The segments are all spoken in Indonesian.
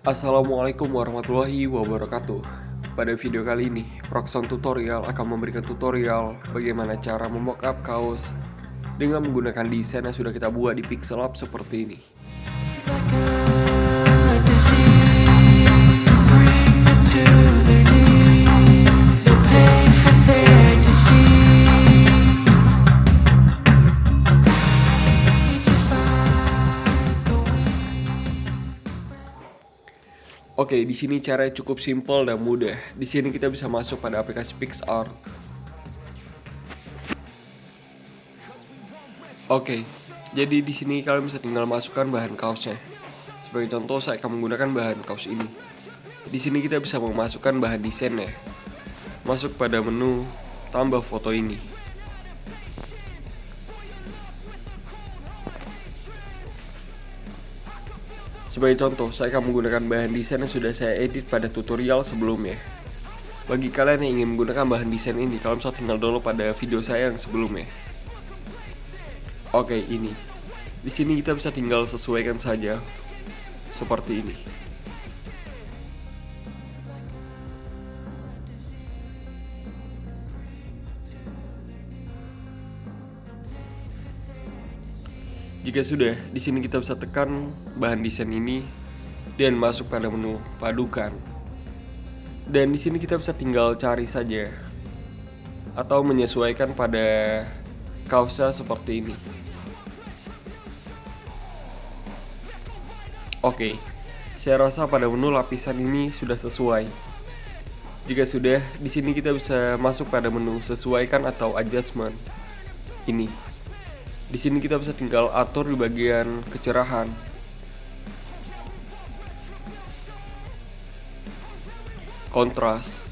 Assalamualaikum warahmatullahi wabarakatuh. Pada video kali ini, Proxon Tutorial akan memberikan tutorial bagaimana cara memockup kaos dengan menggunakan desain yang sudah kita buat di Pixellab seperti ini. Oke, di sini caranya cukup simpel dan mudah. Di sini kita bisa masuk pada aplikasi PixArt. Oke, jadi di sini kalian bisa tinggal masukkan bahan kaosnya. Sebagai contoh, saya akan menggunakan bahan kaos ini. Di sini kita bisa memasukkan bahan desainnya. Masuk pada menu, tambah foto ini. Sebagai contoh, saya akan menggunakan bahan desain yang sudah saya edit pada tutorial sebelumnya. Bagi kalian yang ingin menggunakan bahan desain ini, kalian bisa tinggal download pada video saya yang sebelumnya. Oke, ini. Di sini kita bisa tinggal sesuaikan saja seperti ini. Jika sudah, di sini kita bisa tekan bahan desain ini dan masuk pada menu padukan. Dan di sini kita bisa tinggal cari saja atau menyesuaikan pada kaosnya seperti ini. Oke, saya rasa pada menu lapisan ini sudah sesuai. Jika sudah, di sini kita bisa masuk pada menu sesuaikan atau adjustment. Ini. Di sini kita bisa tinggal atur di bagian kecerahan. Kontras.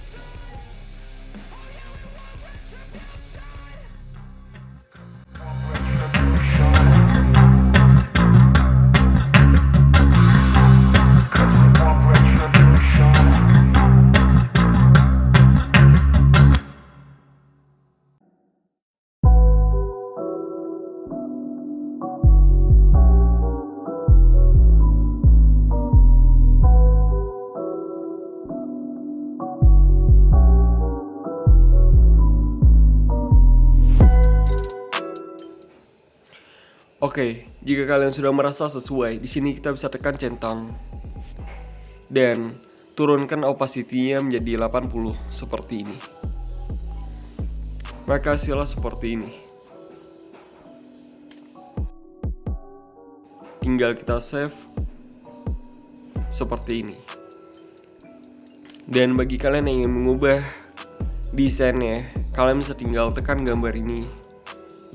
Oke, jika kalian sudah merasa sesuai, di sini kita bisa tekan centang dan turunkan opacity-nya menjadi 80 seperti ini. Maka hasilnya seperti ini. Tinggal kita save seperti ini. Dan bagi kalian yang ingin mengubah desainnya, kalian bisa tinggal tekan gambar ini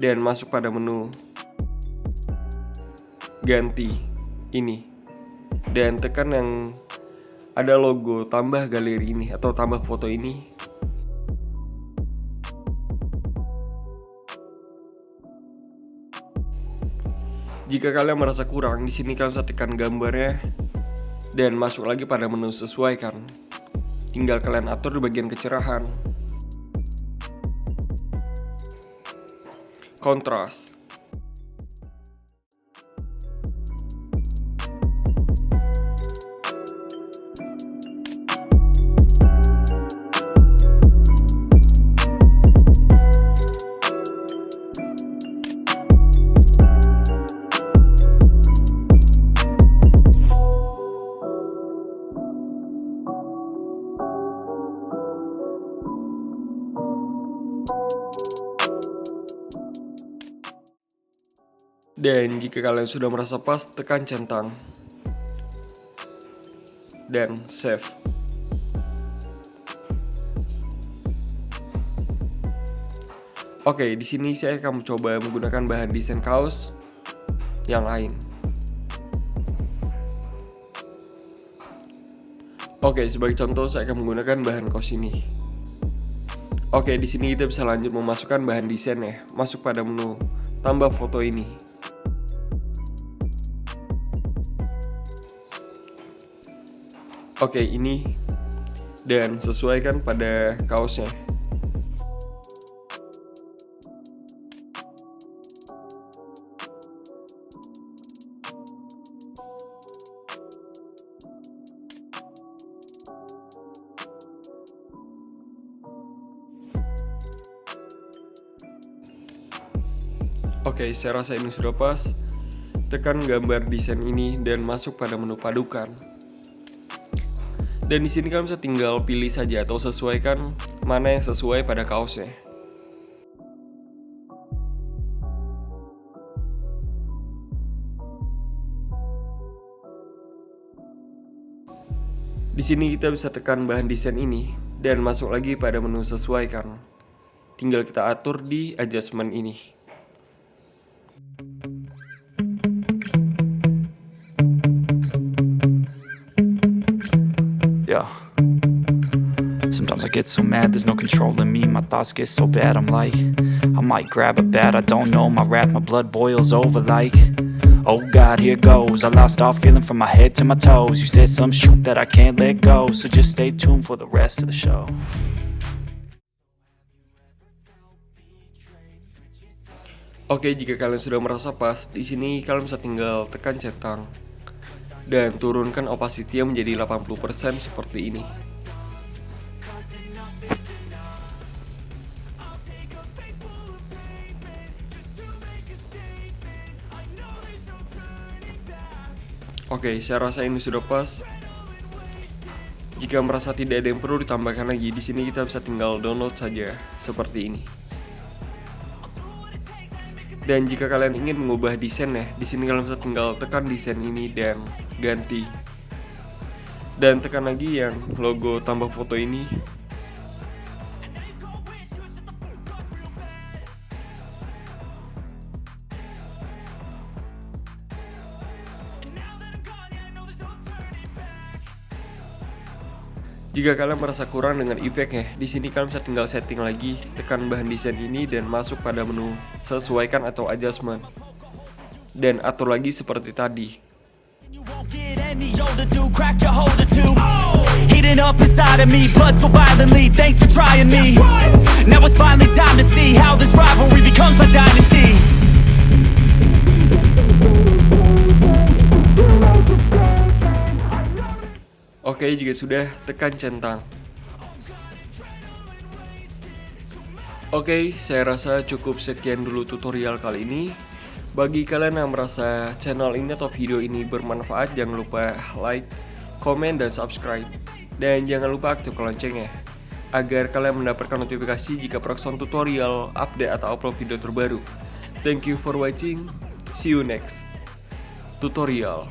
dan masuk pada menu ganti ini dan tekan yang ada logo tambah galeri ini atau tambah foto ini. Jika kalian merasa kurang, di sini kalian bisa tekan gambarnya dan masuk lagi pada menu sesuaikan. Tinggal kalian atur di bagian kecerahan, kontras. Dan jika kalian sudah merasa pas, tekan centang dan save. Oke, di sini saya akan mencoba menggunakan bahan desain kaos yang lain. Oke, sebagai contoh saya akan menggunakan bahan kaos ini. Oke, di sini kita bisa lanjut memasukkan bahan desainnya. Masuk pada menu tambah foto ini. Oke, ini dan sesuaikan pada kaosnya. Oke, saya rasa ini sudah pas. Tekan gambar desain ini dan masuk pada menu padukan. Dan di sini kalian bisa tinggal pilih saja atau sesuaikan mana yang sesuai pada kaosnya. Di sini kita bisa tekan bahan desain ini dan masuk lagi pada menu sesuaikan. Tinggal kita atur di adjustment ini. Yeah. Sometimes I get so mad, there's no controlling me. My thoughts get so bad, I'm like, I might grab a bat, I don't know. My wrath, my blood boils over like, oh God, here goes. I lost all feeling from my head to my toes. You said some shit that I can't let go, so just stay tuned for the rest of the show. Oke, jika kalian sudah merasa pas, di sini kalian bisa tinggal tekan centang dan turunkan opacity menjadi 80% seperti ini. Oke, saya rasa ini sudah pas. Jika merasa tidak ada yang perlu ditambahkan lagi, di sini kita bisa tinggal download saja seperti ini. Dan jika kalian ingin mengubah desainnya, di sini kalian bisa tinggal tekan desain ini dan ganti. Dan tekan lagi yang logo tambah foto ini. Jika kalian merasa kurang dengan efeknya, di sini kalian bisa tinggal setting lagi, tekan bahan desain ini dan masuk pada menu sesuaikan atau adjustment. Dan atur lagi seperti tadi. Heating up inside of me, blood so violently, thanks for trying me. Now it's finally time to see how this rivalry becomes my dynasty. Oke, jika sudah, tekan centang. Oke, saya rasa cukup sekian dulu tutorial kali ini. Bagi kalian yang merasa channel ini atau video ini bermanfaat, jangan lupa like, komen, dan subscribe. Dan jangan lupa aktifkan loncengnya, agar kalian mendapatkan notifikasi jika Proxon tutorial, update, atau upload video terbaru. Thank you for watching, see you next tutorial.